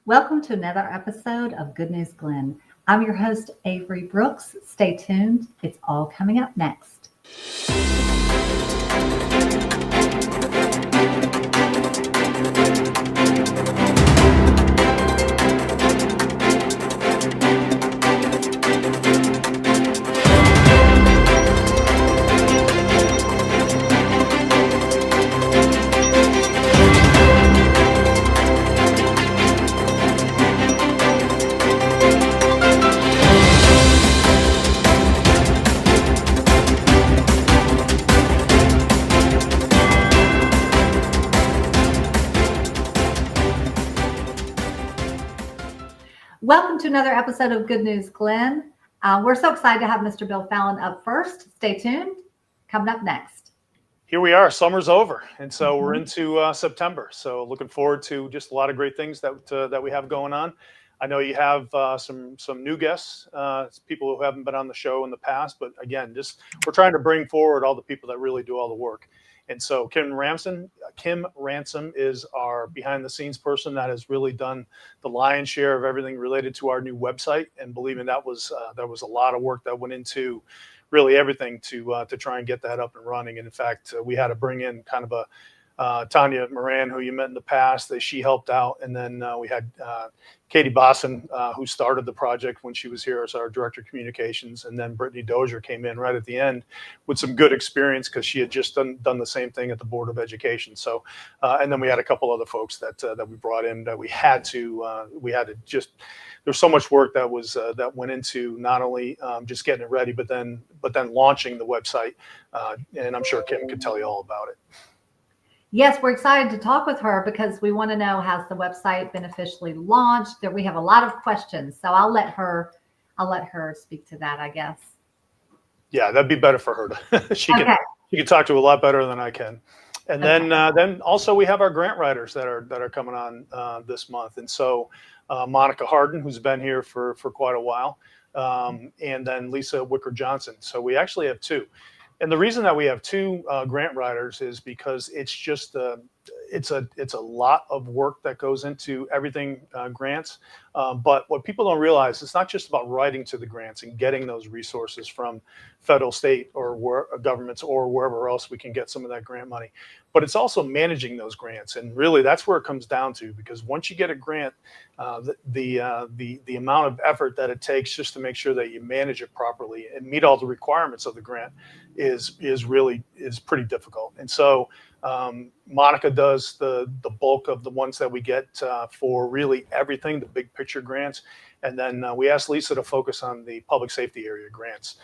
Welcome to another episode of Good News Glynn. I'm your host, Avery Brooks. Stay tuned, it's all coming up next. Welcome to another episode of Good News Glynn. We're so excited to have Mr. Bill Fallon up first. Stay tuned. Coming up next. Here we are. Summer's over, and so we're Mhm. into September. So looking forward to just a lot of great things that we have going on. I know you have some new guests, people who haven't been on the show in the past, but again, just we're trying to bring forward all the people that really do all the work. And so Kim Ransom is our behind the scenes person that has really done the lion's share of everything related to our new website. And believe me, that was a lot of work that went into really everything to try and get that up and running. And in fact, we had to bring in kind of a Tanya Moran, who you met in the past, that she helped out. And then we had Katie Bosson, who started the project when she was here as our director of communications. And then Brittany Dozier came in right at the end with some good experience because she had just done the same thing at the Board of Education. So, and then we had a couple other folks that we brought in that we had to just. There's so much work that went into not only just getting it ready, but then launching the website. And I'm sure Kim could tell you all about it. Yes, we're excited to talk with her because we want to know, has the website been officially launched? There, we have a lot of questions, so I'll let her speak to that, I guess. Yeah, that'd be better for her to she Okay. can talk to a lot better than I can. And Okay. then also we have our grant writers that are coming on this month. And so Monica Harden, who's been here for quite a while, and then Lisa Wicker Johnson. So we actually have two. And the reason that we have two grant writers is because it's a lot of work that goes into everything grants. But what people don't realize, it's not just about writing to the grants and getting those resources from federal, state, or governments or wherever else we can get some of that grant money. But it's also managing those grants, and really that's where it comes down to. Because once you get a grant, the amount of effort that it takes just to make sure that you manage it properly and meet all the requirements of the grant is pretty difficult. And so Monica does the bulk of the ones that we get for really everything, the big picture grants. And then we asked Lisa to focus on the public safety area grants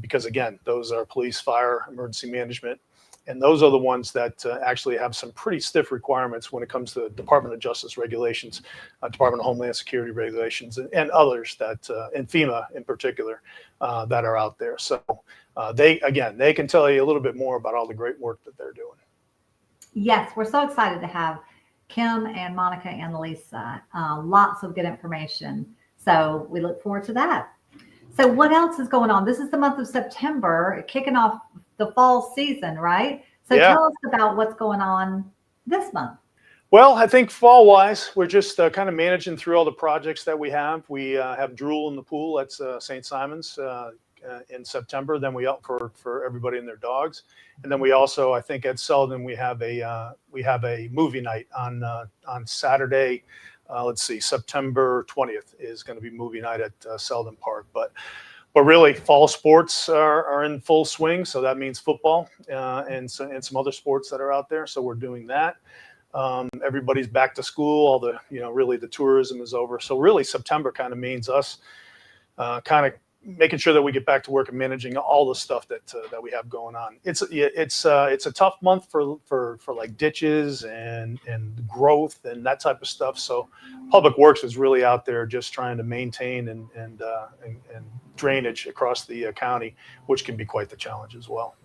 because, again, those are police, fire, emergency management. And those are the ones that actually have some pretty stiff requirements when it comes to Department of Justice regulations, Department of Homeland Security regulations, and others that, and FEMA in particular, that are out there. So they can tell you a little bit more about all the great work that they're doing. Yes, we're so excited to have Kim and Monica and Lisa. Lots of good information. So we look forward to that. So what else is going on? This is the month of September, kicking off the fall season, right? So Yeah. tell us about what's going on this month. Well, I think fall-wise, we're just kind of managing through all the projects that we have. We have Drool in the Pool at St. Simon's in September. Then we up for everybody and their dogs, and then we also, I think, at Selden we have a movie night on Saturday. Let's see, September 20th is going to be movie night at Selden Park. But really, fall sports are in full swing. So that means football and some other sports that are out there. So we're doing that. Everybody's back to school. All the, really the tourism is over. So really September kind of means us kind of making sure that we get back to work and managing all the stuff that we have going on. It's a tough month for like ditches and growth and that type of stuff. So Public Works is really out there just trying to maintain and drainage across the county, which can be quite the challenge as well.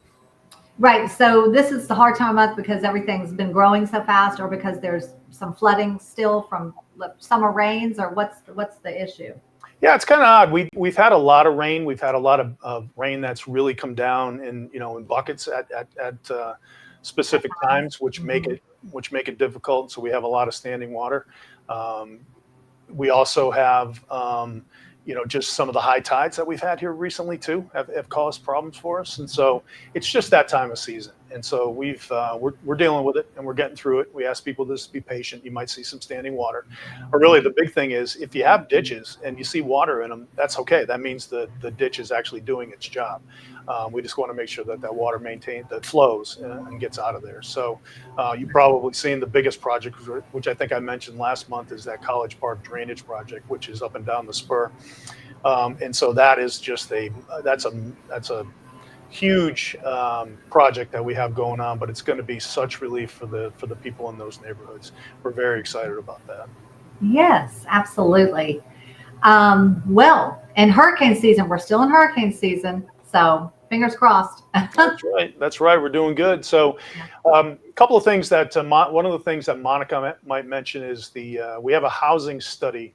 Right. So this is the hard time of month because everything's been growing so fast, or because there's some flooding still from summer rains, or what's the issue? Yeah, it's kind of odd. We've had a lot of rain. We've had a lot of rain that's really come down in buckets at specific times, which make it difficult. So we have a lot of standing water. We also have, just some of the high tides that we've had here recently too have caused problems for us. And so it's just that time of season. And so we're dealing with it and we're getting through it. We ask people to just be patient. You might see some standing water. But really the big thing is if you have ditches and you see water in them, that's okay. That means the ditch is actually doing its job. We just want to make sure that water that flows and gets out of there. So you've probably seen the biggest project, which I think I mentioned last month, is that College Park drainage project, which is up and down the spur. And so that is just that's a huge project that we have going on, but it's going to be such relief for the people in those neighborhoods. We're very excited about that. Yes, absolutely. Well, in hurricane season, we're still in hurricane season, so fingers crossed. That's right. That's right. We're doing good. So, a couple of things that one of the things that Monica might mention is we have a housing study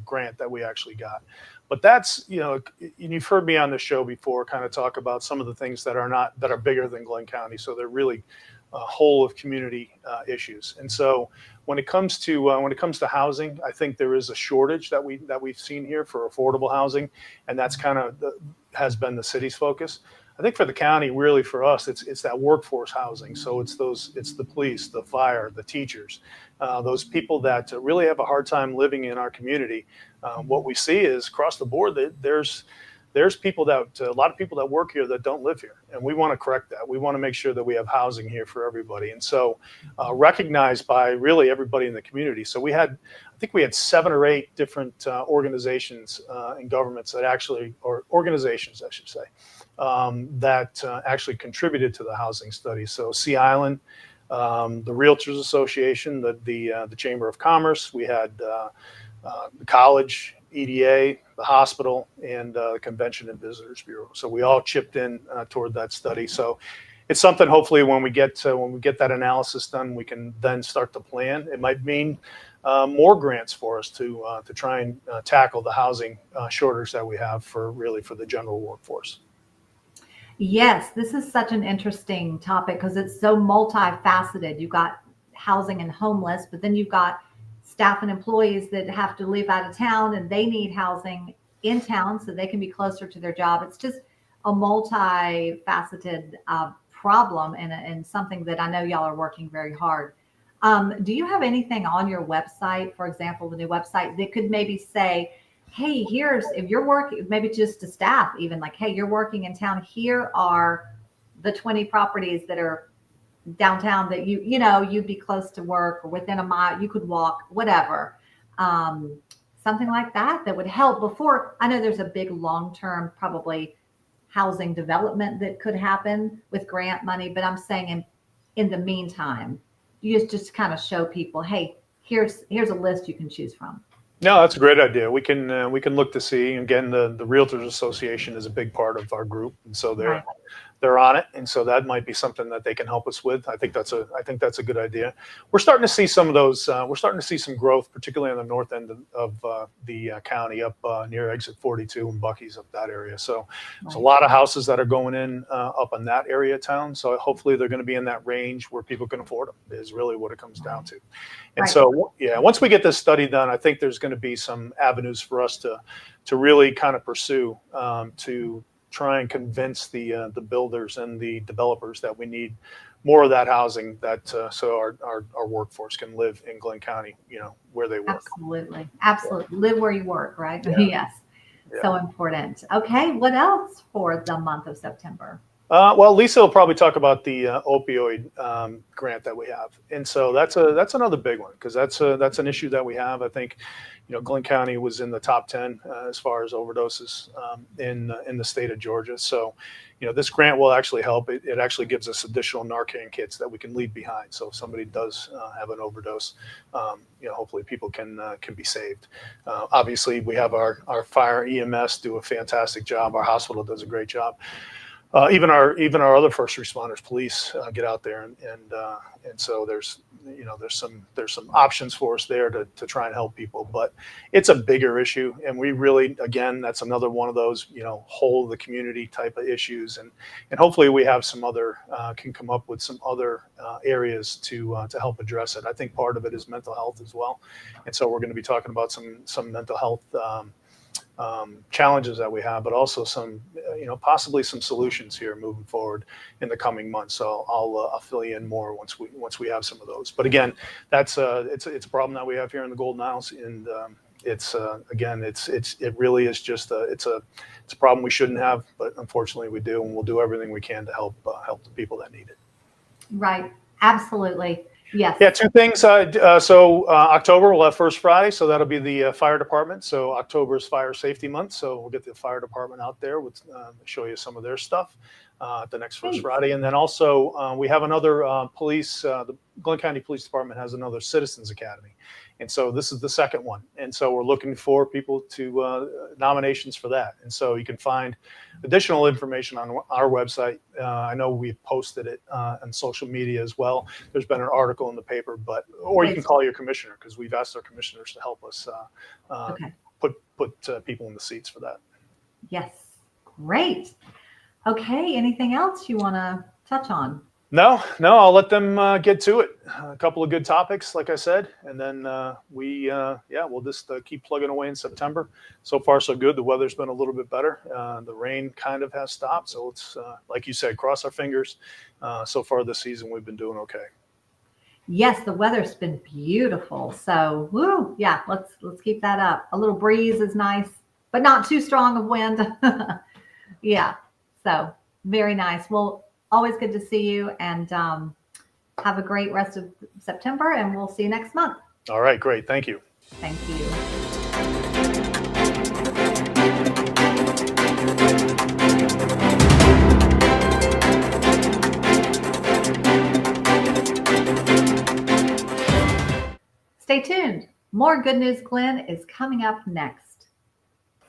grant that we actually got. But that's, you've heard me on the show before kind of talk about some of the things that are bigger than Glynn County. So they're really whole of community issues. And so when it comes to housing, I think there is a shortage that we've seen here for affordable housing, and that's kind of has been the city's focus. I think for the county, really for us, it's that workforce housing. So it's the police, the fire, the teachers, those people that really have a hard time living in our community. What we see is across the board that there's a lot of people that work here that don't live here, and we want to correct that. We want to make sure that we have housing here for everybody, and so recognized by really everybody in the community. So I think we had 7 or 8 different organizations and governments or organizations, I should say, that actually contributed to the housing study. So Sea Island, the Realtors Association, the Chamber of Commerce, we had the college, EDA, the hospital, and the Convention and Visitors Bureau. So we all chipped in toward that study. So it's something. Hopefully, when we get that analysis done, we can then start to plan. It might mean more grants for us to try and tackle the housing shortage that we have for the general workforce. Yes, this is such an interesting topic because it's so multifaceted. You've got housing and homeless, but then you've got staff and employees that have to live out of town and they need housing in town so they can be closer to their job. It's just a multifaceted problem and something that I know y'all are working very hard. Do you have anything on your website, for example, the new website that could maybe say, hey, if you're working, maybe just to staff even, like, hey, you're working in town, here are the 20 properties that are downtown that you'd be close to work or within a mile, you could walk, whatever. Something like that would help before. I know there's a big long-term probably housing development that could happen with grant money, but I'm saying in the meantime, you just kind of show people, hey, here's a list you can choose from. No, that's a great idea. We can look to see. Again, the Realtors Association is a big part of our group, and so they're on it, and so that might be something that they can help us with. I think that's a good idea. We're starting to see some of those. We're starting to see some growth, particularly on the north end of the county, up near Exit 42 and Bucky's, up that area. So there's a lot of houses that are going in up in that area of town. So hopefully they're going to be in that range where people can afford them. Is really what it comes down to. And so once we get this study done, I think there's going to be some avenues for us to really kind of pursue to try and convince the builders and the developers that we need more of that housing, that so our workforce can live in Glynn County, where they work. Absolutely. Live where you work, right? Yeah. Yes. Yeah. So important. Okay. What else for the month of September? Well, Lisa will probably talk about the opioid grant that we have, and so that's another big one because that's an issue that we have. I think, Glynn County was in the top 10 as far as overdoses in the state of Georgia. So, this grant will actually help. It actually gives us additional Narcan kits that we can leave behind. So if somebody does have an overdose, hopefully people can be saved. Obviously, we have our fire EMS do a fantastic job. Our hospital does a great job. even our other first responders, police, get out there, and so there's some options for us there to try and help people. But it's a bigger issue, and we really, again, that's another one of those whole of the community type of issues, and hopefully we have some other can come up with some other areas to help address it. I think part of it is mental health as well, and so we're going to be talking about some mental health challenges that we have, but also some, possibly some solutions here moving forward in the coming months. So I'll fill you in more once we have some of those. But again, it's a problem that we have here in the Golden Isles, and it really is just it's a problem we shouldn't have, but unfortunately we do, and we'll do everything we can to help the people that need it. Right. Absolutely. Yes. Yeah, two things. October we'll have First Friday, so that'll be the fire department. So October is Fire Safety Month, so we'll get the fire department out there with show you some of their stuff at the next First Friday, and then also we have another police. The Glynn County Police Department has another Citizens Academy, and so this is the second one. And so we're looking for people to nominations for that. And so you can find additional information on our website. I know we've posted it on social media as well. There's been an article in the paper, or you can call your commissioner, because we've asked our commissioners to help us put people in the seats for that. Yes. Great. Okay. Anything else you want to touch on? No, I'll let them get to it. A couple of good topics, like I said, and then we'll just keep plugging away in September. So far, so good. The weather's been a little bit better. The rain kind of has stopped, so it's like you said, cross our fingers. So far this season, we've been doing okay. Yes, the weather's been beautiful. So, yeah, let's keep that up. A little breeze is nice, but not too strong of wind. Yeah, so very nice. Well, always good to see you, and have a great rest of September, and we'll see you next month. All right, great. Thank you. Thank you. Stay tuned. More Good News Glynn is coming up next.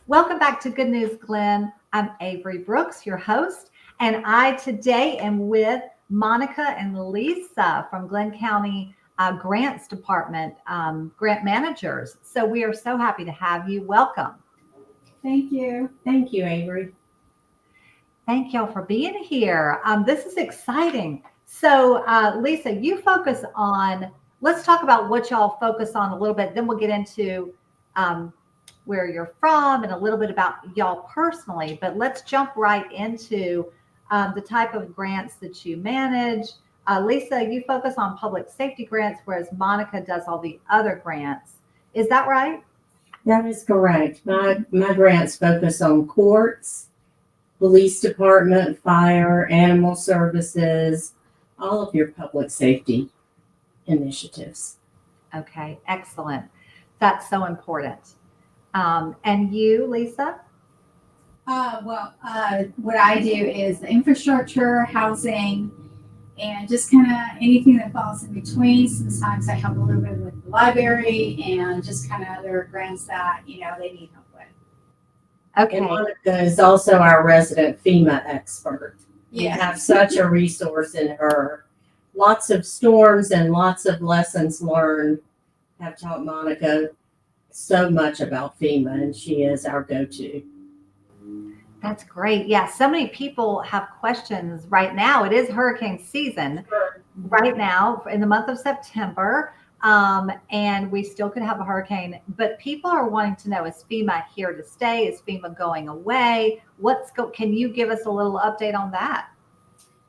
Welcome back to Good News Glynn. I'm Avery Brooks, your host, and I today am with Monica and Lisa from Glynn County Grants Department, grant managers. So we are so happy to have you. Welcome. Thank you. Thank you, Avery. Thank y'all for being here. This is exciting. So Lisa, you focus on, let's talk about what y'all focus on a little bit. Then we'll get into where you're from and a little bit about y'all personally. But let's jump right into the type of grants that you manage. Lisa, you focus on public safety grants, whereas Monica does all the other grants. Is that right? That is correct. My grants focus on courts, police department, fire, animal services, all of your public safety initiatives. Okay, excellent. That's so important. And you, Lisa? What I do is the infrastructure, housing, and just kind of anything that falls in between. Sometimes I help a little bit with the library and just kind of other grants that, they need help with. Okay. And Monica is also our resident FEMA expert. Yeah. We have such a resource in her. Lots of storms and lots of lessons learned have taught Monica so much about FEMA, and she is our go-to. That's great. Yeah, so many people have questions right now. It is hurricane season right now in the month of September, and we still could have a hurricane. But people are wanting to know, is FEMA here to stay? Is FEMA going away? Can you give us a little update on that?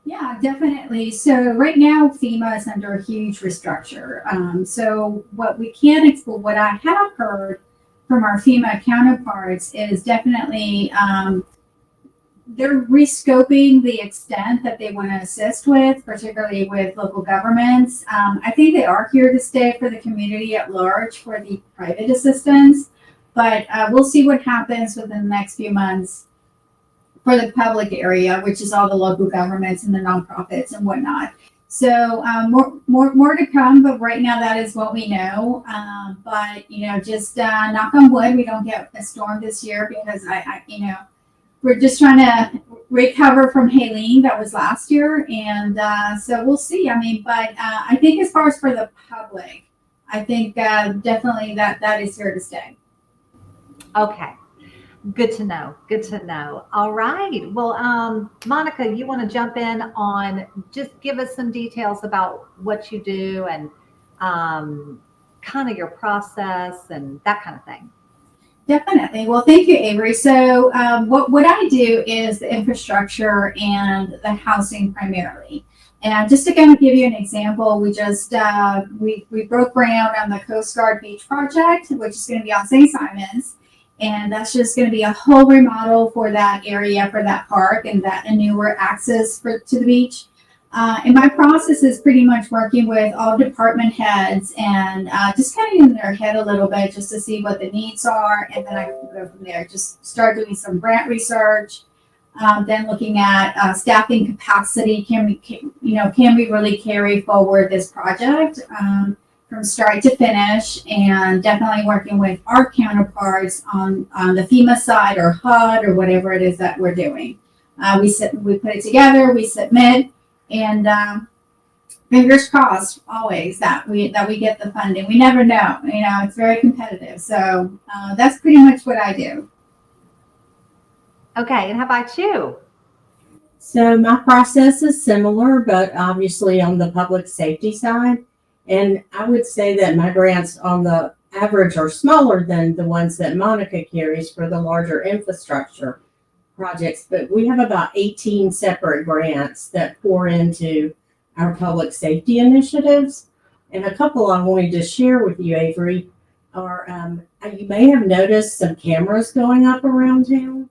Yeah, definitely. So right now, FEMA is under a huge restructure. So what I have heard from our FEMA counterparts is definitely they're rescoping the extent that they want to assist with, particularly with local governments. I think they are here to stay for the community at large for the private assistance, but we'll see what happens within the next few months for the public area, which is all the local governments and the nonprofits and whatnot. So more to come, but right now that is what we know. But just knock on wood, we don't get a storm this year, because we're just trying to recover from Haleen that was last year. And so we'll see. I mean, but I think as far as for the public, I think definitely that is here to stay. Okay. Good to know. Good to know. All right. Well, Monica, you want to jump in on just give us some details about what you do and kind of your process and that kind of thing. Definitely. Well, thank you, Avery. So what I do is the infrastructure and the housing primarily. And just to kind of give you an example, we just we broke ground on the Coast Guard Beach project, which is going to be on St. Simons. And that's just going to be a whole remodel for that area, for that park, and that a newer access to the beach. And my process is pretty much working with all department heads and just kind of in their head a little bit just to see what the needs are. And then I can go from there, just start doing some grant research, then looking at staffing capacity. Can we really carry forward this project from start to finish? And definitely working with our counterparts on the FEMA side or HUD or whatever it is that we're doing. We put it together, we submit. And fingers crossed always that we get the funding. We never know, it's very competitive. So that's pretty much what I do. Okay, and how about you? So my process is similar, but obviously on the public safety side. And I would say that my grants on the average are smaller than the ones that Monica carries for the larger infrastructure projects, but we have about 18 separate grants that pour into our public safety initiatives. And a couple I wanted to share with you, Avery, are you may have noticed some cameras going up around town.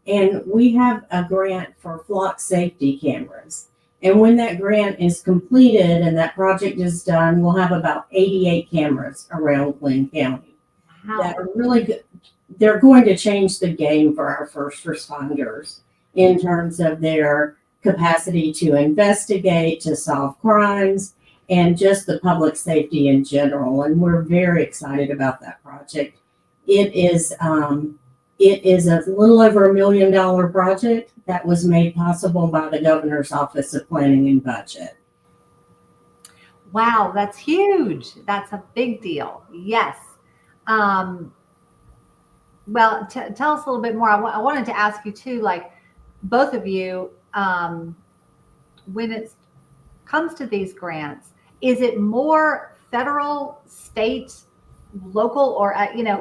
And we have a grant for flock safety cameras. And when that grant is completed and that project is done, we'll have about 88 cameras around Glynn County. Wow. That are really good. They're going to change the game for our first responders in terms of their capacity to investigate, to solve crimes, and just the public safety in general. And we're very excited about that project. It is a little over $1 million project that was made possible by the Governor's Office of Planning and Budget. Wow, that's huge. That's a big deal. Yes. Well, tell us a little bit more. I wanted to ask you too, like both of you, when it comes to these grants, is it more federal, state, local, or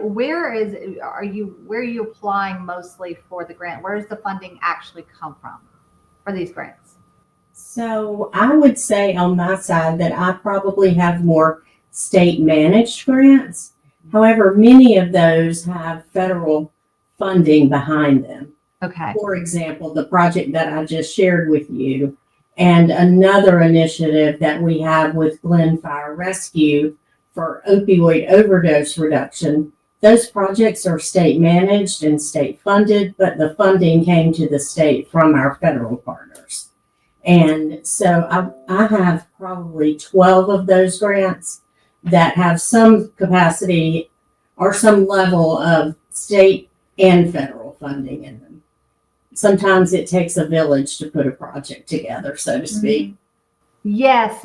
where are you applying mostly for the grant? Where does the funding actually come from for these grants? So I would say on my side that I probably have more state managed grants. However, many of those have federal funding behind them. Okay. For example, the project that I just shared with you and another initiative that we have with Glynn Fire Rescue for opioid overdose reduction. Those projects are state managed and state funded, but the funding came to the state from our federal partners. And so I have probably 12 of those grants that have some capacity or some level of state and federal funding in them. Sometimes it takes a village to put a project together, so to speak. Yes.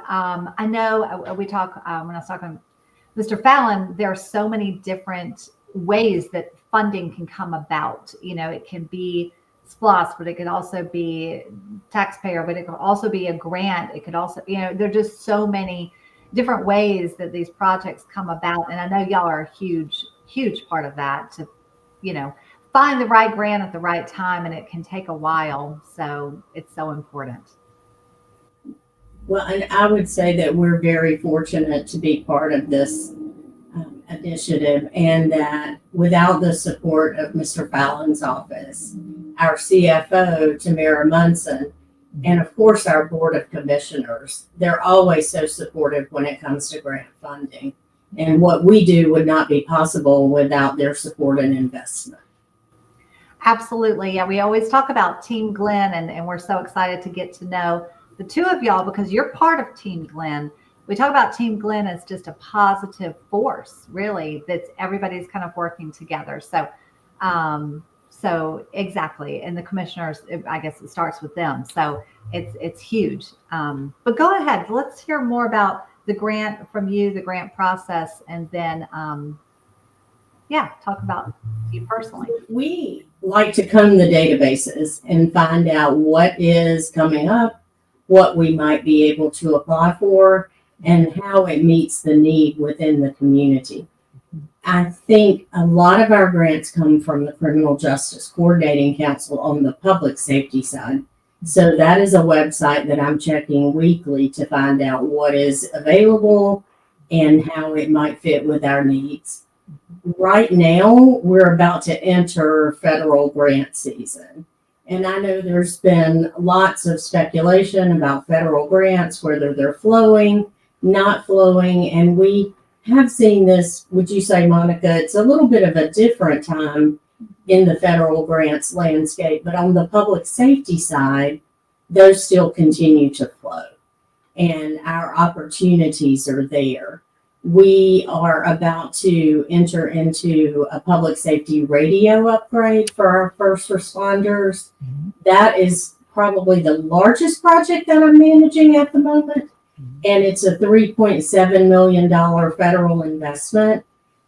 I know we talk, when I was talking to Mr. Fallon, there are so many different ways that funding can come about. It can be SPLOST, but it could also be taxpayer, but it could also be a grant. It could also, there are just so many different ways that these projects come about. And I know y'all are a huge part of that to, find the right grant at the right time. And it can take a while. So it's so important. Well, and I would say that we're very fortunate to be part of this initiative, and that without the support of Mr. Fallon's office, our CFO, Tamara Munson, and of course our Board of Commissioners, they're always so supportive when it comes to grant funding. And what we do would not be possible without their support and investment. Absolutely. Yeah, we always talk about Team Glynn, and we're so excited to get to know the two of y'all because you're part of Team Glynn. We talk about Team Glynn as just a positive force, really, that everybody's kind of working together. So So exactly, and the commissioners, I guess it starts with them. So it's huge. But go ahead, let's hear more about the grant from you, the grant process, and then yeah, talk about you personally. We like to comb the databases and find out what is coming up, what we might be able to apply for, and how it meets the need within the community. I think a lot of our grants come from the Criminal Justice Coordinating Council on the public safety side. So that is a website that I'm checking weekly to find out what is available and how it might fit with our needs. Right now, we're about to enter federal grant season. And I know there's been lots of speculation about federal grants, whether they're flowing, not flowing, and we have seen this, would you say, Monica, it's a little bit of a different time in the federal grants landscape, but on the public safety side, those still continue to flow and our opportunities are there. We are about to enter into a public safety radio upgrade for our first responders. That is probably the largest project that I'm managing at the moment. And it's a $3.7 million federal investment.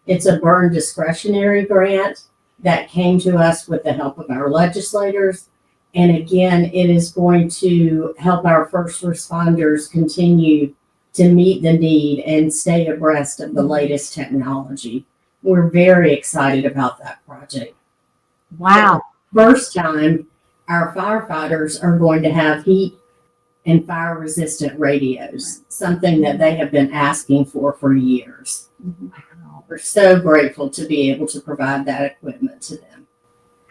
It's a burn discretionary grant that came to us with the help of our legislators. And again, it is going to help our first responders continue to meet the need and stay abreast of the latest technology. We're very excited about that project. Wow. First time, our firefighters are going to have heat and fire resistant radios, something that they have been asking for years. We're so grateful to be able to provide that equipment to them.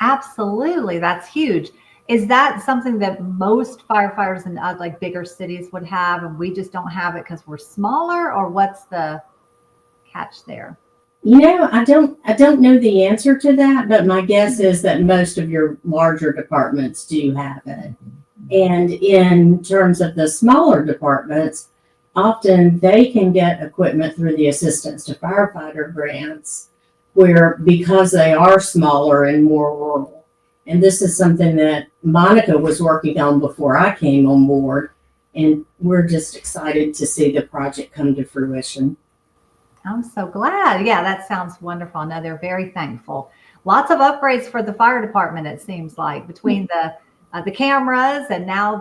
Absolutely. That's huge. Is that something that most firefighters in like bigger cities would have and we just don't have it because we're smaller, or what's the catch there? You know, I don't know the answer to that, but my guess is that most of your larger departments do have it. And in terms of the smaller departments, often they can get equipment through the Assistance to Firefighter grants, where because they are smaller and more rural. And this is something that Monica was working on before I came on board. And we're just excited to see the project come to fruition. I'm so glad. Yeah, that sounds wonderful. No, they're very thankful. Lots of upgrades for the fire department, it seems like, between the cameras and now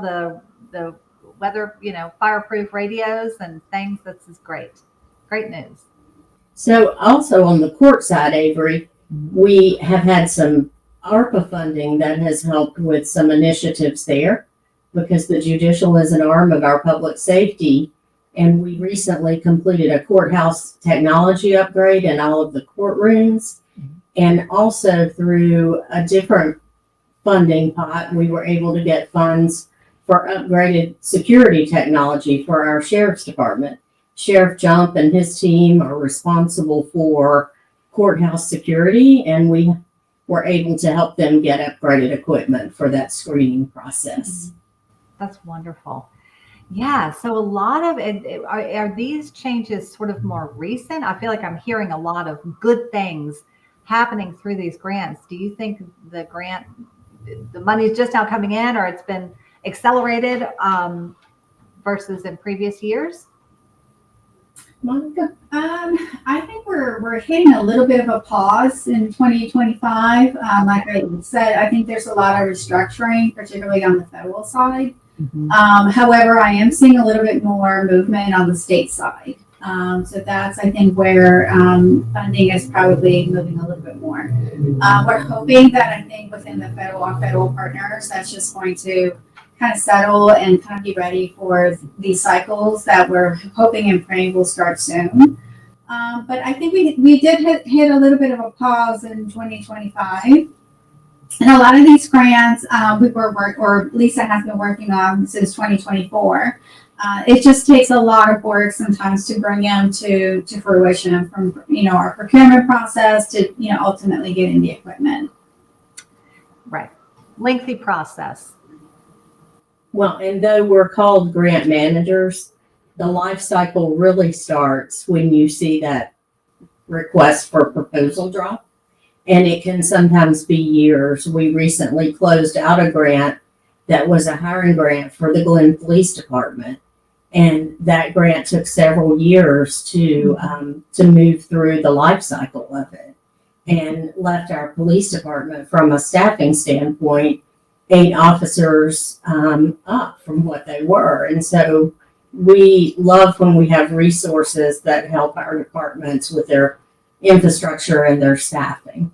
the weather, fireproof radios and things. This is great. Great news. So also on the court side, Avery, we have had some ARPA funding that has helped with some initiatives there because the judicial is an arm of our public safety. And we recently completed a courthouse technology upgrade in all of the courtrooms. And also through a different funding pot, we were able to get funds for upgraded security technology for our sheriff's department. Sheriff Jump and his team are responsible for courthouse security, and we were able to help them get upgraded equipment for that screening process. That's wonderful. Yeah, so a lot of it, are these changes sort of more recent? I feel like I'm hearing a lot of good things happening through these grants. Do you think the money is just now coming in, or it's been accelerated versus in previous years? Monica? I think we're hitting a little bit of a pause in 2025. Like I said, I think there's a lot of restructuring, particularly on the federal side. However, I am seeing a little bit more movement on the state side. So that's, I think, where funding is probably moving a little bit more. We're hoping that, I think, within the our federal partners, that's just going to kind of settle and kind of be ready for these cycles that we're hoping and praying will start soon. But I think we did hit a little bit of a pause in 2025. And a lot of these grants Lisa has been working on since 2024. It just takes a lot of work sometimes to bring them to fruition, from our procurement process to ultimately getting the equipment. Right. Lengthy process. Well, and though we're called grant managers, the life cycle really starts when you see that request for proposal drop. and it can sometimes be years. We recently closed out a grant that was a hiring grant for the Glynn Police Department. And that grant took several years to move through the life cycle of it, and left our police department, from a staffing standpoint, 8 officers up from what they were. And so we love when we have resources that help our departments with their infrastructure and their staffing.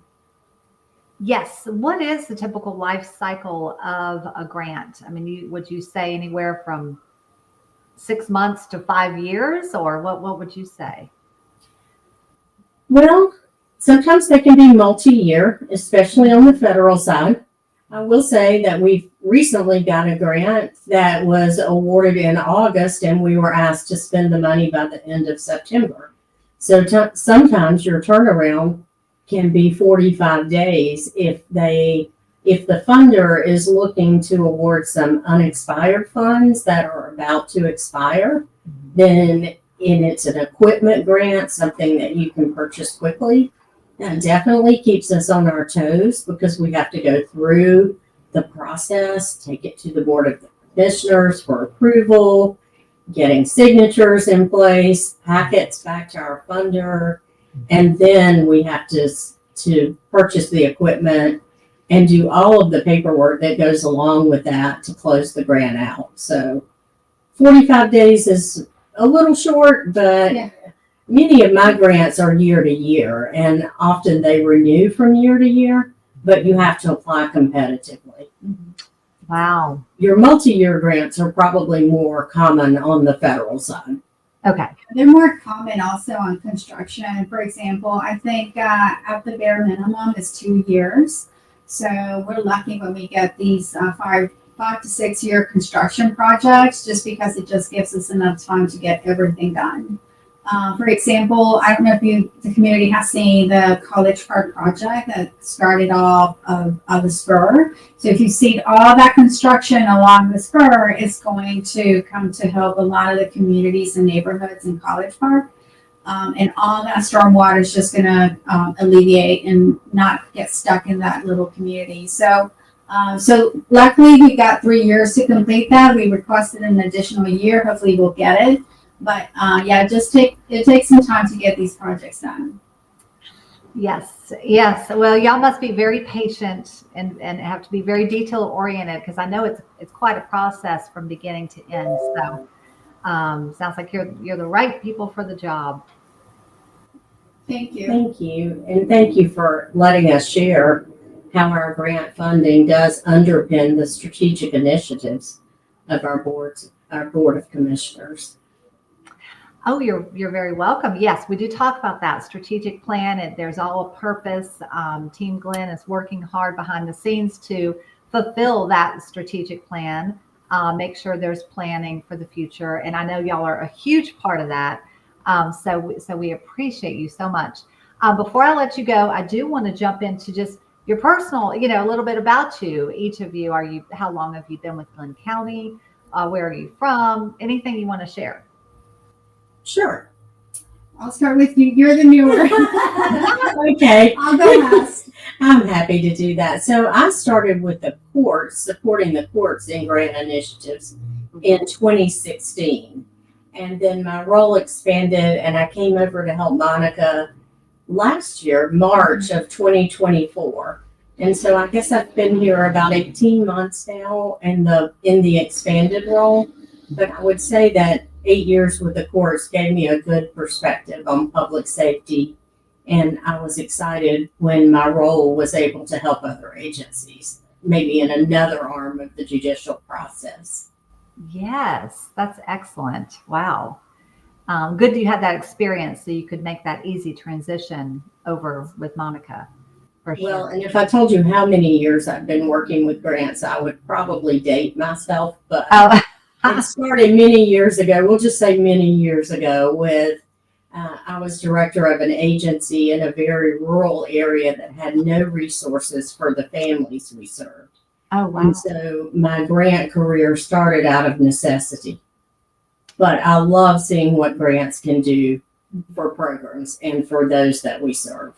Yes. What is the typical life cycle of a grant? I mean, would you say anywhere from 6 months to 5 years, or what would you say? Well, sometimes they can be multi-year, especially on the federal side. I will say that we've recently got a grant that was awarded in August, and we were asked to spend the money by the end of September. So sometimes your turnaround can be 45 days if the funder is looking to award some unexpired funds that are about to expire. Then it's an equipment grant, something that you can purchase quickly. That definitely keeps us on our toes, because we have to go through the process, take it to the Board of Commissioners for approval, getting signatures in place, packets back to our funder, and then we have to purchase the equipment and do all of the paperwork that goes along with that to close the grant out. So 45 days is a little short, but Yeah. Many of my grants are year to year, and often they renew from year to year, but you have to apply competitively. Wow. Your multi-year grants are probably more common on the federal side. Okay. They're more common also on construction. For example, I think at the bare minimum is 2 years. So we're lucky when we get these 5 to 6 year construction projects, just because it just gives us enough time to get everything done. For example, I don't know if the community has seen the College Park project that started off of the spur. So if you see all that construction along the spur, it's going to come to help a lot of the communities and neighborhoods in College Park. And all that stormwater is just going to alleviate and not get stuck in that little community. So luckily we got 3 years to complete that. We requested an additional year. Hopefully we'll get it. But yeah, it takes some time to get these projects done. Yes. Well, y'all must be very patient and have to be very detail oriented, because I know it's quite a process from beginning to end. So sounds like you're the right people for the job. Thank you. Thank you. And thank you for letting us share how our grant funding does underpin the strategic initiatives of our Board of Commissioners. Oh, you're very welcome. Yes, we do talk about that strategic plan, and there's all a purpose. Team Glynn is working hard behind the scenes to fulfill that strategic plan, make sure there's planning for the future. And I know y'all are a huge part of that. So we appreciate you so much. Before I let you go, I do want to jump into just your personal, a little bit about you. Each of you, how long have you been with Glynn County? Where are you from? Anything you want to share? Sure. I'll start with you. You're the newer. Okay. I'll go last. I'm happy to do that. So I started with the courts, supporting the courts in grant initiatives in 2016. And then my role expanded, and I came over to help Monica last year, March of 2024. And so I guess I've been here about 18 months now in the expanded role. But I would say that 8 years with the courts gave me a good perspective on public safety. And I was excited when my role was able to help other agencies, maybe in another arm of the judicial process. Yes, that's excellent. Wow. Good that you had that experience so you could make that easy transition over with Monica. For sure. Well, and if I told you how many years I've been working with grants, I would probably date myself. But it started many years ago. We'll just say many years ago with, I was director of an agency in a very rural area that had no resources for the families we served. Oh, wow. And so my grant career started out of necessity. But I love seeing what grants can do for programs and for those that we serve.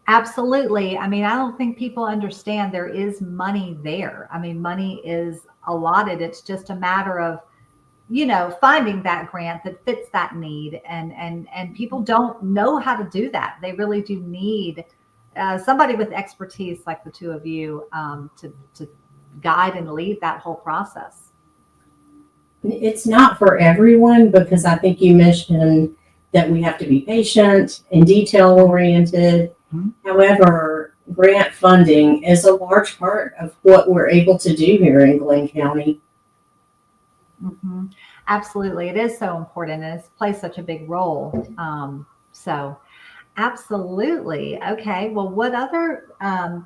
Absolutely. I mean, I don't think people understand there is money there. I mean, money is allotted. It's just a matter of, finding that grant that fits that need. And people don't know how to do that. They really do need somebody with expertise like the two of you to guide and lead that whole process. It's not for everyone because I think you mentioned that we have to be patient and detail oriented. Mhm. However, grant funding is a large part of what we're able to do here in Glynn County. Hmm. Absolutely. It is so important and it plays such a big role. So absolutely. Okay. Well, what other,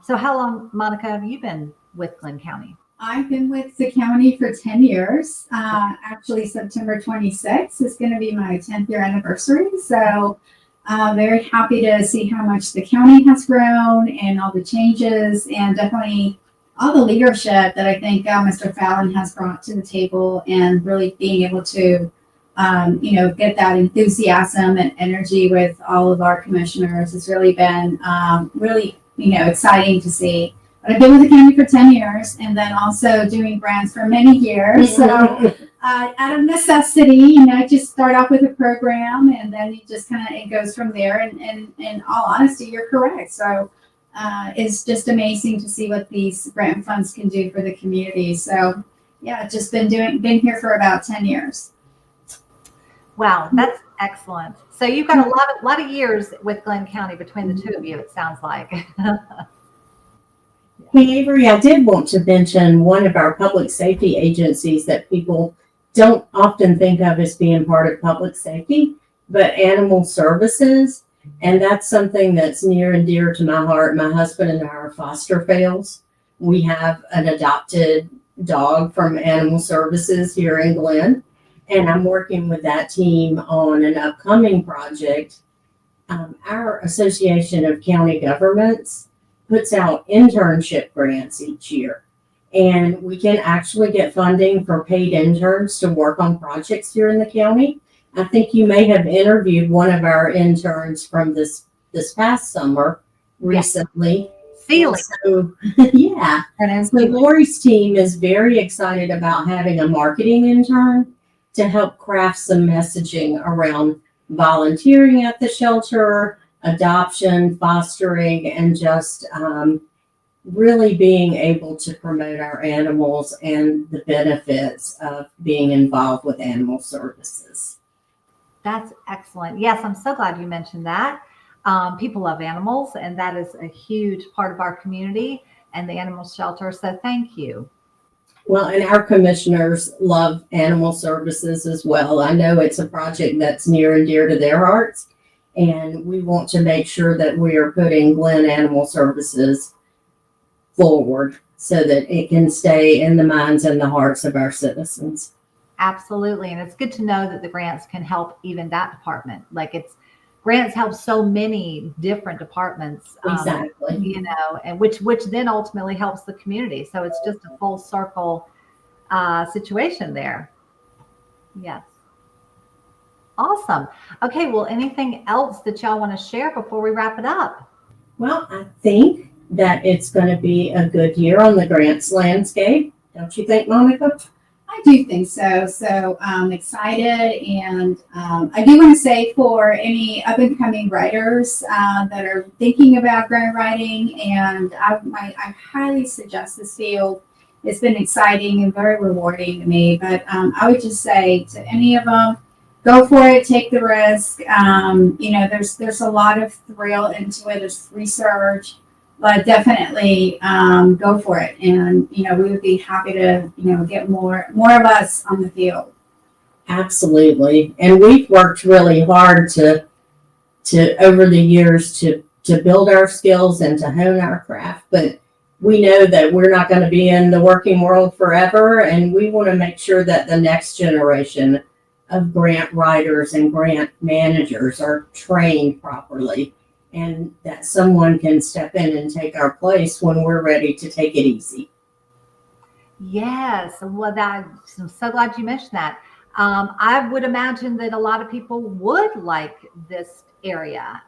so how long, Monica, have you been with Glynn County? I've been with the county for 10 years. Actually, September 26th is going to be my 10th year anniversary. So, very happy to see how much the county has grown and all the changes, and definitely all the leadership that I think Mr. Fallon has brought to the table, and really being able to, get that enthusiasm and energy with all of our commissioners has really been really, exciting to see. But I've been with the county for 10 years and then also doing grants for many years. So out of necessity, just start off with a program and then it goes from there. And in all honesty, you're correct. So it's just amazing to see what these grant funds can do for the community. So yeah, just been here for about 10 years. Wow, that's excellent. So you've got a lot of years with Glynn County between the two of you, it sounds like. Hey, Avery, I did want to mention one of our public safety agencies that people don't often think of as being part of public safety, but animal services. And that's something that's near and dear to my heart. My husband and I are foster fails. We have an adopted dog from animal services here in Glynn, and I'm working with that team on an upcoming project. Our Association of County Governments puts out internship grants each year. And we can actually get funding for paid interns to work on projects here in the county. I think you may have interviewed one of our interns from this past summer recently. Sealy. So, yeah. So Lori's team is very excited about having a marketing intern to help craft some messaging around volunteering at the shelter, adoption, fostering, and just really being able to promote our animals and the benefits of being involved with animal services. That's excellent. Yes, I'm so glad you mentioned that. People love animals, and that is a huge part of our community and the animal shelter. So thank you. Well, and our commissioners love animal services as well. I know it's a project that's near and dear to their hearts. And we want to make sure that we are putting Glynn Animal Services forward so that it can stay in the minds and the hearts of our citizens. Absolutely. And it's good to know that the grants can help even that department. Grants help so many different departments, Exactly. And which then ultimately helps the community. So it's just a full circle situation there. Yes. Awesome. Okay. Well, anything else that y'all want to share before we wrap it up? Well, I think that it's going to be a good year on the grants landscape. Don't you think, Monica? I do think so. So I'm excited. And I do want to say for any up and coming writers that are thinking about grant writing, and I highly suggest this field. It's been exciting and very rewarding to me. But I would just say to any of them, go for it, take the risk. There's a lot of thrill into it. There's research. But definitely go for it, and we would be happy to get more of us on the field. Absolutely, and we've worked really hard to over the years to build our skills and to hone our craft. But we know that we're not going to be in the working world forever, and we want to make sure that the next generation of grant writers and grant managers are trained properly, and that someone can step in and take our place when we're ready to take it easy. Yes. Well, I'm so glad you mentioned that. I would imagine that a lot of people would like this area.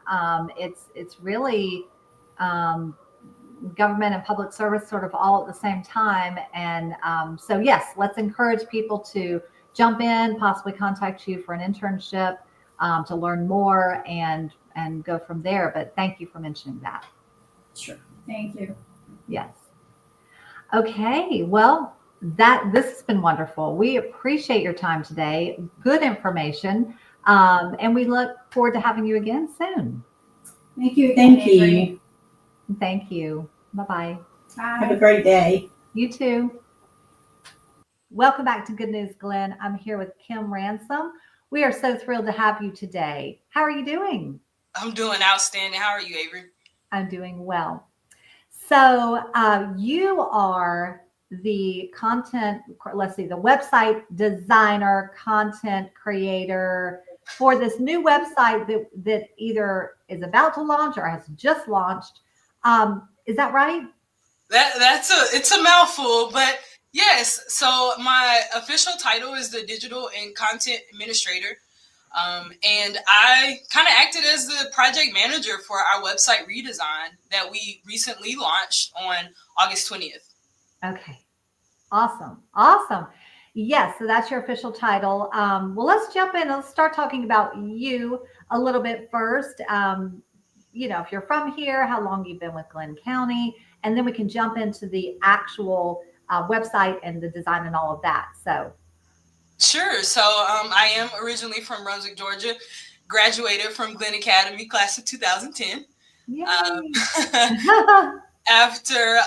It's really government and public service sort of all at the same time. And so, yes, let's encourage people to jump in, possibly contact you for an internship to learn more and go from there. But thank you for mentioning that. Sure. Thank you. Yes. Okay. Well, this has been wonderful. We appreciate your time today. Good information. And we look forward to having you again soon. Thank you again, Thank Avery. you. Thank you. Bye-bye. Have a Bye. great day. You too. Welcome back to Good News, Glynn. I'm here with Kim Ransom. We are so thrilled to have you today. How are you doing? I'm doing outstanding. How are you, Avery? I'm doing well. So you are the the website designer, content creator for this new website that either is about to launch or has just launched. Is that right? It's a mouthful, but yes. So my official title is the digital and content administrator. And I kind of acted as the project manager for our website redesign that we recently launched on August 20th. Okay. Awesome. Awesome. Yes. So that's your official title. Well, let's jump in. Let's start talking about you a little bit first. If you're from here, how long you've been with Glynn County, and then we can jump into the actual website and the design and all of that. So, Sure. So I am originally from Brunswick, Georgia, graduated from Glynn Academy, class of 2010. yay. After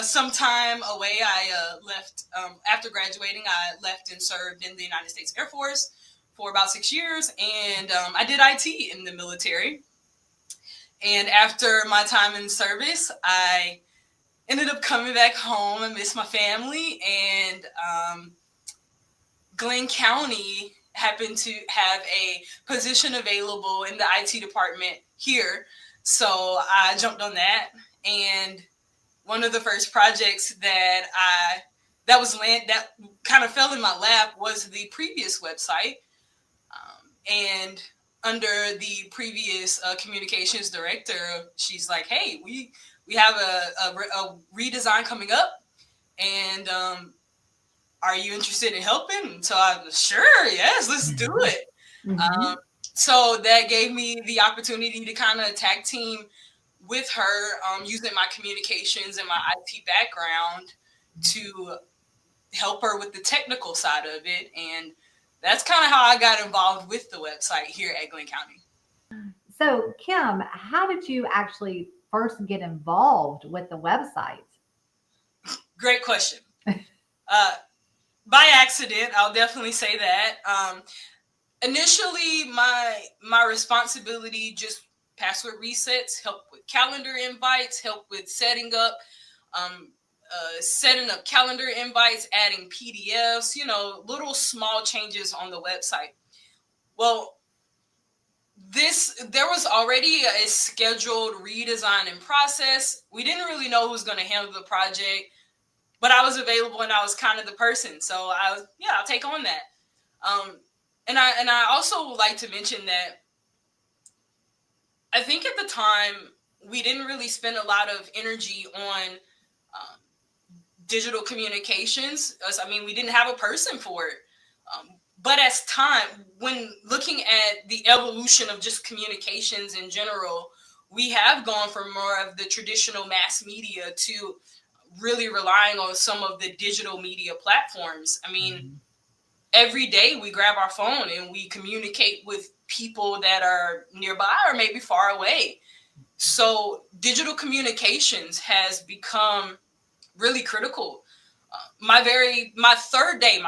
some time away, I left. After graduating, I left and served in the United States Air Force for about 6 years, and I did IT in the military. And after my time in service, I ended up coming back home. I miss my family, and Glynn County happened to have a position available in the IT department here. So I jumped on that. And one of the first projects that kind of fell in my lap was the previous website. And under the previous communications director, she's like, "Hey, we have a redesign coming up, and are you interested in helping?" So I was, "Sure, yes, let's do it." Mhm. So that gave me the opportunity to kind of tag team with her, using my communications and my IT background to help her with the technical side of it. And that's kind of how I got involved with the website here at Glynn County. So, Kim, how did you actually first get involved with the website? Great question. By accident, I'll definitely say that. Initially, my responsibility just password resets, help with calendar invites, help with setting up calendar invites, adding PDFs, little small changes on the website. Well, there was already a scheduled redesign in process. We didn't really know who was going to handle the project, but I was available and I was kind of the person. So I'll take on that. And I also would like to mention that I think at the time we didn't really spend a lot of energy on digital communications. I mean, we didn't have a person for it. But as time, when looking at the evolution of just communications in general, we have gone from more of the traditional mass media to really relying on some of the digital media platforms. I mean, every day we grab our phone and we communicate with people that are nearby or maybe far away. So digital communications has become really critical. My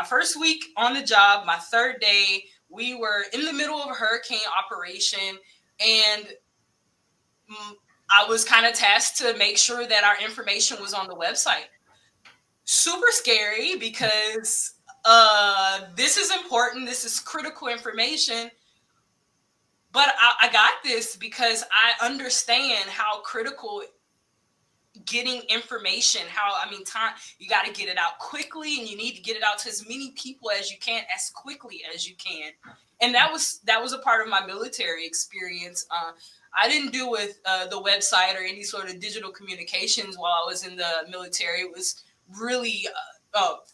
first week on the job, my third day, we were in the middle of a hurricane operation, and I was kind of tasked to make sure that our information was on the website. Super scary because this is important. This is critical information. But I got this because I understand how critical getting information, time, you got to get it out quickly, and you need to get it out to as many people as you can, as quickly as you can. And that was a part of my military experience. I didn't deal with the website or any sort of digital communications while I was in the military. It was really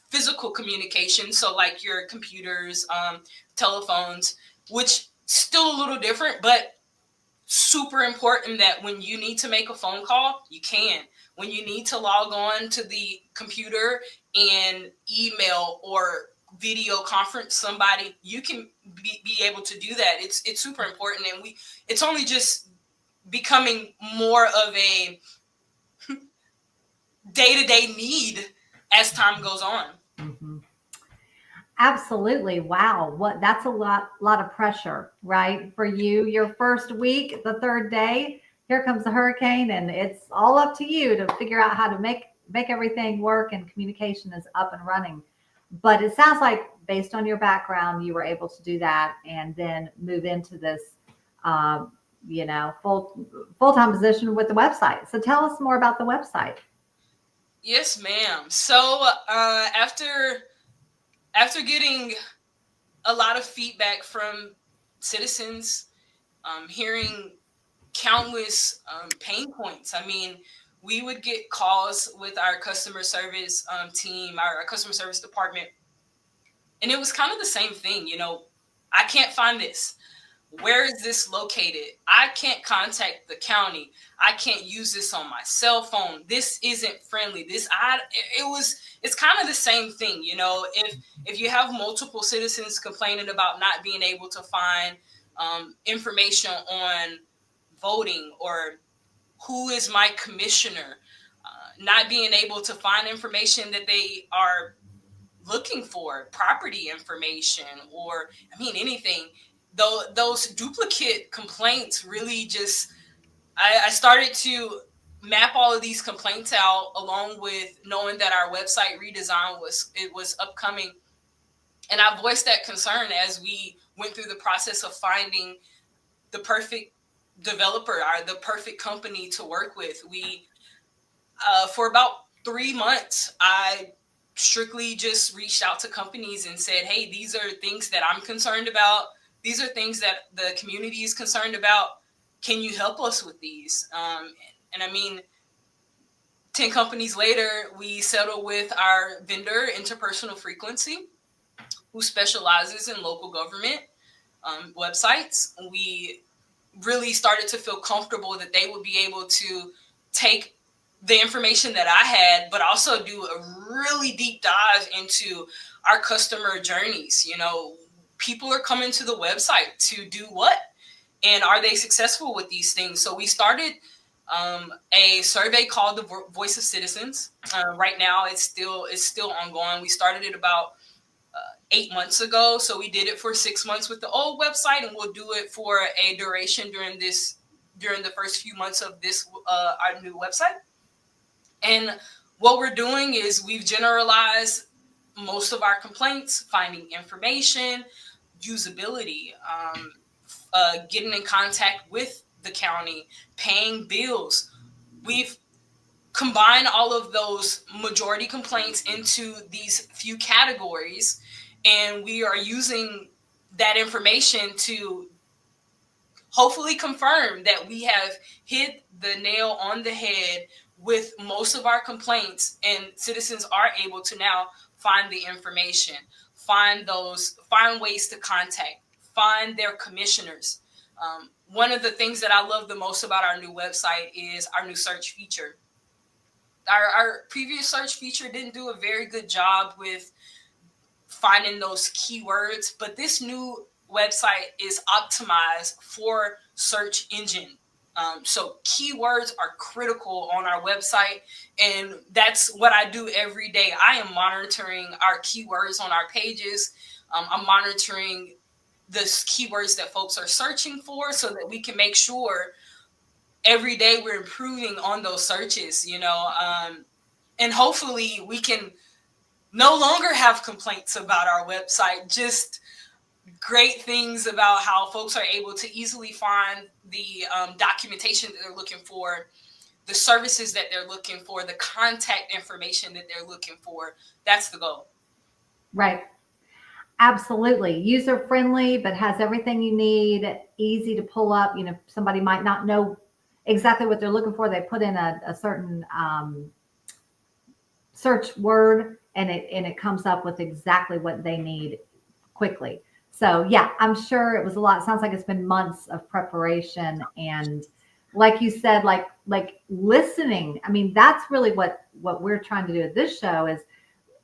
physical communication. So like your computers, telephones, which still a little different, but super important that when you need to make a phone call, you can. When you need to log on to the computer and email or video conference somebody, you can be able to do that. It's super important, and it's only just becoming more of a day-to-day need as time goes on. Mhm. Absolutely. Wow. That's a lot of pressure, right? For you, your first week, the third day, here comes the hurricane, and it's all up to you to figure out how to make everything work, and communication is up and running. But it sounds like based on your background, you were able to do that and then move into this um, full-time position with the website. So tell us more about the website. Yes, ma'am. So after getting a lot of feedback from citizens, hearing countless pain points. I mean, we would get calls with our customer service team, our customer service department, and it was kind of the same thing. I can't find this. Where is this located? I can't contact the county. I can't use this on my cell phone. This isn't friendly. It's kind of the same thing. If you have multiple citizens complaining about not being able to find information on voting or who is my commissioner, not being able to find information that they are looking for, property information, or anything. Though those duplicate complaints really just, I started to map all of these complaints out, along with knowing that our website redesign was upcoming, and I voiced that concern as we went through the process of finding the perfect developer or the perfect company to work with. We for about 3 months, I strictly just reached out to companies and said, hey, these are things that I'm concerned about. These are things that the community is concerned about. Can you help us with these? And 10 companies later, we settled with our vendor, Interpersonal Frequency, who specializes in local government websites. We really started to feel comfortable that they would be able to take the information that I had, but also do a really deep dive into our customer journeys. People are coming to the website to do what? And are they successful with these things? So we started a survey called the Voice of Citizens. Right now, it's still ongoing. We started it about 8 months ago. So we did it for 6 months with the old website, and we'll do it for a duration during the first few months of this our new website. And what we're doing is we've generalized most of our complaints, finding information, usability, getting in contact with the county, paying bills. We've combined all of those majority complaints into these few categories, and we are using that information to hopefully confirm that we have hit the nail on the head with most of our complaints, and citizens are able to now find the information, find ways to contact, find their commissioners. One of the things that I love the most about our new website is our new search feature. Our previous search feature didn't do a very good job with finding those keywords, but this new website is optimized for search engine. So keywords are critical on our website, and that's what I do every day. I am monitoring our keywords on our pages. I'm monitoring the keywords that folks are searching for, so that we can make sure every day we're improving on those searches, and hopefully we can no longer have complaints about our website, just great things about how folks are able to easily find the documentation that they're looking for, the services that they're looking for, the contact information that they're looking for. That's the goal. Right. Absolutely. User friendly, but has everything you need, easy to pull up. You know, somebody might not know exactly what they're looking for. They put in a certain search word and it comes up with exactly what they need quickly. So yeah, I'm sure it was a lot. It sounds like it's been months of preparation and like you said, like listening. I mean, that's really what we're trying to do at this show is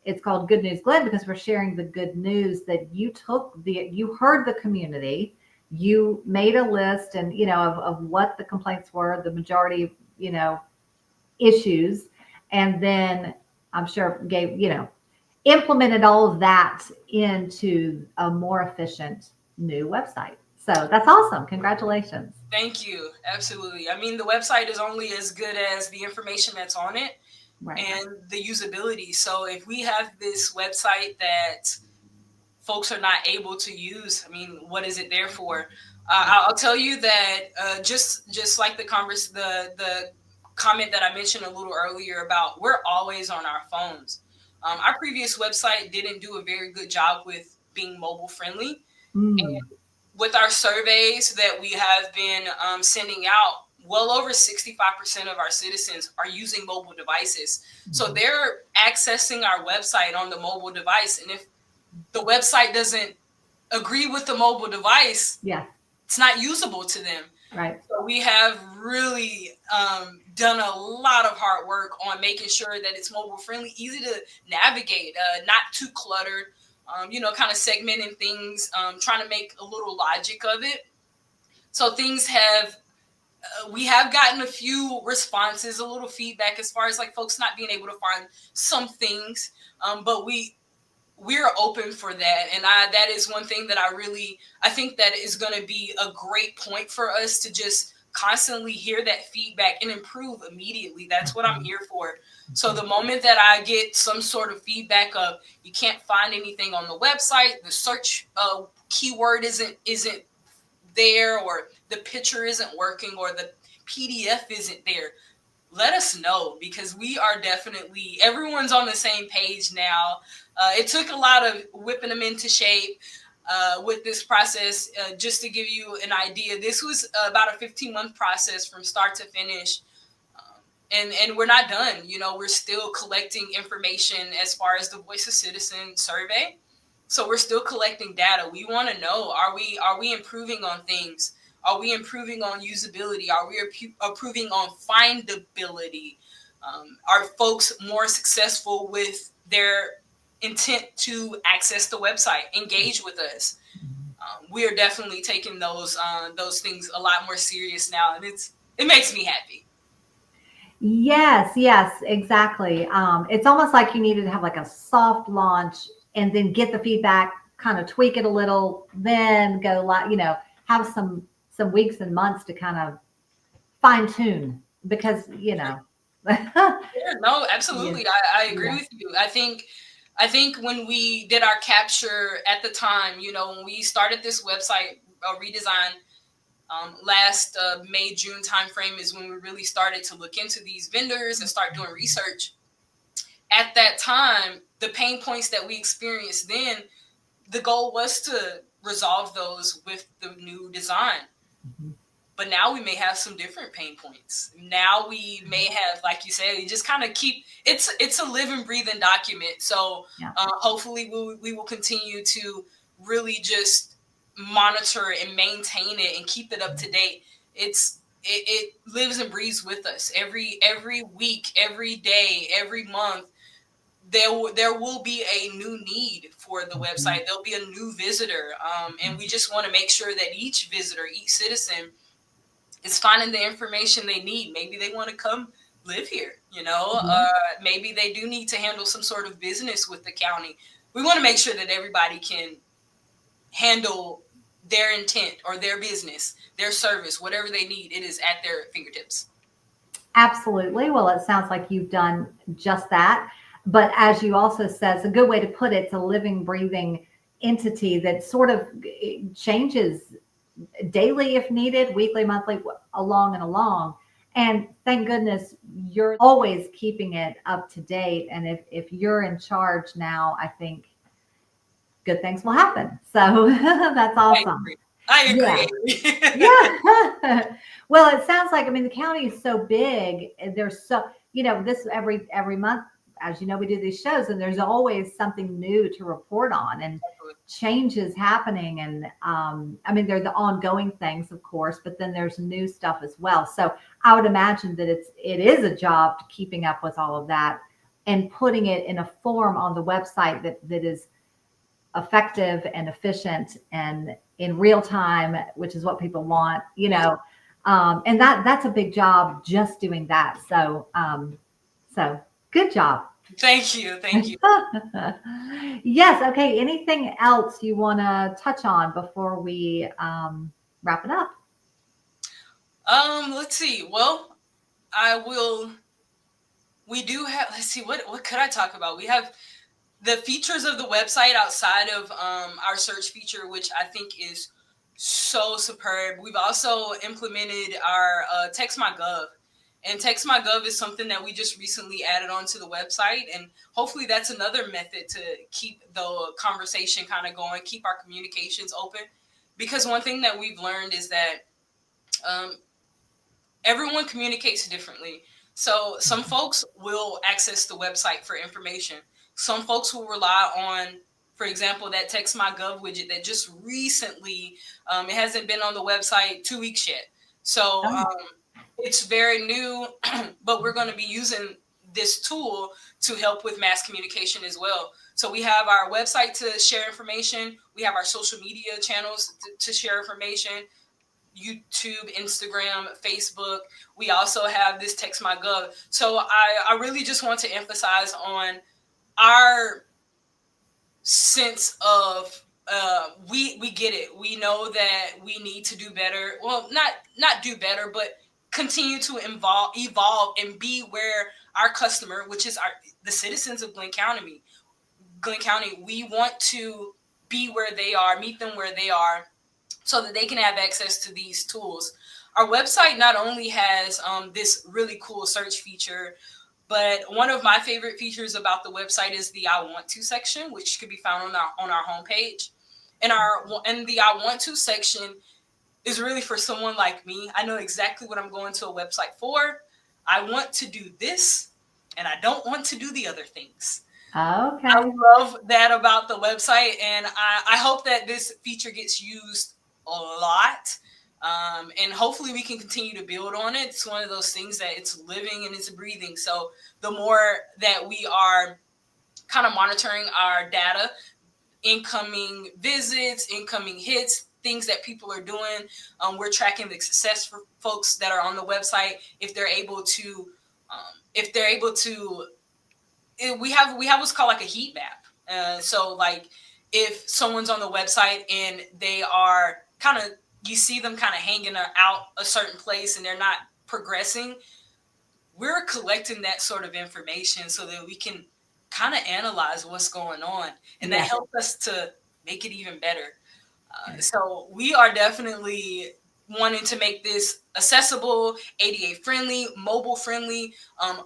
it's called Good News Glynn because we're sharing the good news that you heard the community, you made a list and of what the complaints were, the majority, issues, and then I'm sure gave, implemented all of that into a more efficient new website. So that's awesome. Congratulations. Thank you. Absolutely. I mean, the website is only as good as the information that's on it Right. and the usability. So if we have this website that folks are not able to use, I mean, what is it there for? I'll tell you that just like the comment that I mentioned a little earlier about we're always on our phones. Our previous website didn't do a very good job with being mobile friendly. Mm. And with our surveys that we have been sending out, well over 65% of our citizens are using mobile devices. So they're accessing our website on the mobile device. And if the website doesn't agree with the mobile device, Yeah. it's not usable to them. Right. So we have really done a lot of hard work on making sure that it's mobile friendly, easy to navigate, not too cluttered, kind of segmenting things, trying to make a little logic of it. So things we have gotten a few responses, a little feedback as far as like folks not being able to find some things, but we're open for that. And that is one thing that I think that is going to be a great point for us to just constantly hear that feedback and improve immediately. That's what I'm here for. So the moment that I get some sort of feedback of you can't find anything on the website, the search keyword isn't there, or the picture isn't working, or the PDF isn't there, let us know, because we are definitely, everyone's on the same page now. It took a lot of whipping them into shape with this process. Just to give you an idea, this was about a 15-month process from start to finish. And we're not done. We're still collecting information as far as the Voice of Citizen survey. So we're still collecting data. We want to know, are we improving on things? Are we improving on usability? Are we improving on findability? Are folks more successful with their intent to access the website, engage with us? We are definitely taking those things a lot more serious now, and it makes me happy. Yes, exactly. It's almost like you needed to have like a soft launch and then get the feedback, kind of tweak it a little, then go have some weeks and months to kind of fine tune because Yeah, no, absolutely. Yeah. I agree with you. I think when we did our capture at the time, when we started this website redesign, last May, June timeframe is when we really started to look into these vendors and start doing research. At that time, the pain points that we experienced then, the goal was to resolve those with the new design. Mhm. But now we may have some different pain points. Now we may have, like you said, you just kind of keep it's a living, breathing document. So Yeah. hopefully we will continue to really just monitor and maintain it and keep it up to date. It lives and breathes with us every week, every day, every month. There will be a new need for the website. There'll be a new visitor, and we just want to make sure that each visitor, each citizen, is finding the information they need. Maybe they want to come live here, maybe they do need to handle some sort of business with the county. We want to make sure that everybody can handle their intent or their business, their service, whatever they need. It is at their fingertips. Absolutely. Well, it sounds like you've done just that. But as you also said, it's a good way to put it, it's a living, breathing entity that sort of changes daily if needed, weekly, monthly, along. And thank goodness you're always keeping it up to date. And if you're in charge now, I think good things will happen. So that's awesome. I agree. Yeah. Well, it sounds like, I mean, the county is so big. And there's so, this every month, as you know, we do these shows, and there's always something new to report on and changes happening. And I mean, they're the ongoing things, of course, but then there's new stuff as well. So I would imagine that it is a job to keeping up with all of that and putting it in a form on the website that is effective and efficient and in real time, which is what people want, and that's a big job just doing that. So, so good job. Thank you. Yes. Okay. Anything else you want to touch on before we wrap it up? Let's see. Well, we do have, let's see, what could I talk about? We have the features of the website outside of our search feature, which I think is so superb. We've also implemented our Text My Gov. And Text My Gov is something that we just recently added onto the website. And hopefully that's another method to keep the conversation kind of going, keep our communications open. Because one thing that we've learned is that everyone communicates differently. So some folks will access the website for information. Some folks will rely on, for example, that Text My Gov widget that just recently, it hasn't been on the website 2 weeks yet. So it's very new, but we're going to be using this tool to help with mass communication as well. So we have our website to share information. We have our social media channels to share information. YouTube, Instagram, Facebook. We also have this Text My Gov. So I really just want to emphasize on our sense of we get it. We know that we need to do better. Well, not do better, but continue to evolve and be where our customer, which is the citizens of Glynn County, we want to be where they are, meet them where they are, so that they can have access to these tools. Our website not only has this really cool search feature, but one of my favorite features about the website is the I Want To section, which can be found on our homepage. And the I Want To section is really for someone like me. I know exactly what I'm going to a website for. I want to do this, and I don't want to do the other things. Okay. I love that about the website, and I hope that this feature gets used a lot. And hopefully we can continue to build on it. It's one of those things that it's living and it's breathing. So the more that we are kind of monitoring our data, incoming visits, incoming hits, things that people are doing, we're tracking the success for folks that are on the website. If they're able to, we have what's called like a heat map. So like if someone's on the website and they are you see them kind of hanging out a certain place and they're not progressing, we're collecting that sort of information so that we can kind of analyze what's going on. And that helps us to make it even better. So we are definitely wanting to make this accessible, ADA friendly, mobile friendly,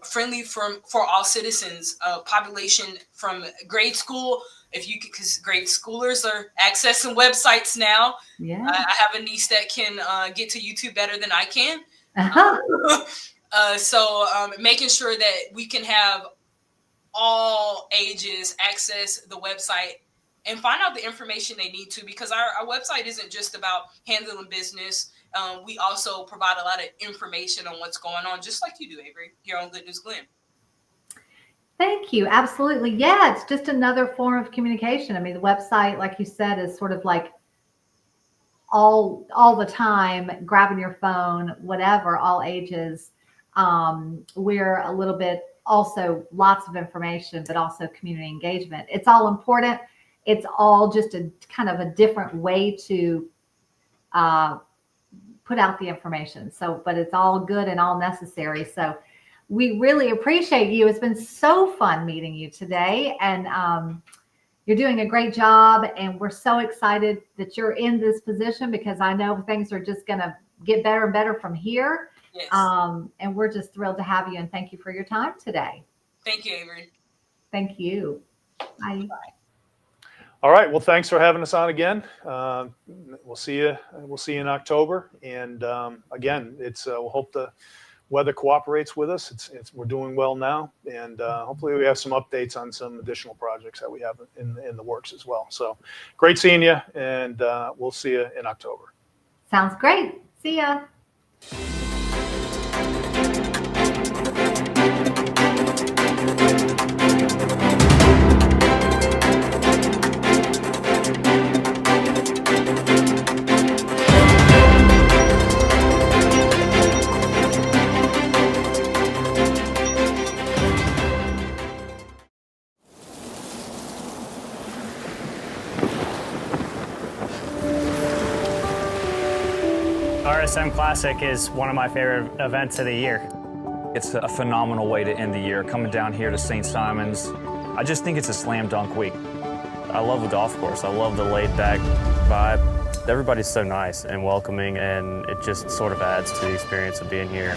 friendly for all citizens, population from grade school. Because grade schoolers are accessing websites now. Yeah. I have a niece that can get to YouTube better than I can. So making sure that we can have all ages access the website and find out the information they need to, because our website isn't just about handling business. We also provide a lot of information on what's going on, just like you do, Avery, here on Good News Glynn. Thank you. Absolutely. Yeah, it's just another form of communication. I mean, the website, like you said, is sort of like all the time, grabbing your phone, whatever, all ages. We're a little bit also lots of information, but also community engagement. It's all important. It's all just a kind of a different way to put out the information. So, but it's all good and all necessary. So we really appreciate you. It's been so fun meeting you today, and you're doing a great job. And we're so excited that you're in this position, because I know things are just going to get better and better from here. Yes. And we're just thrilled to have you. And thank you for your time today. Thank you, Avery. Thank you. Bye. All All right. Well, thanks for having us on again. We'll see you. We'll see you in October. And again, we'll hope the weather cooperates with us. We're doing well now, and hopefully we have some updates on some additional projects that we have in the works as well. So great seeing you, and we'll see you in October. Sounds great. See ya. RSM Classic is one of my favorite events of the year. It's a phenomenal way to end the year, coming down here to St. Simons. I just think it's a slam dunk week. I love the golf course. I love the laid back vibe. Everybody's so nice and welcoming, and it just sort of adds to the experience of being here.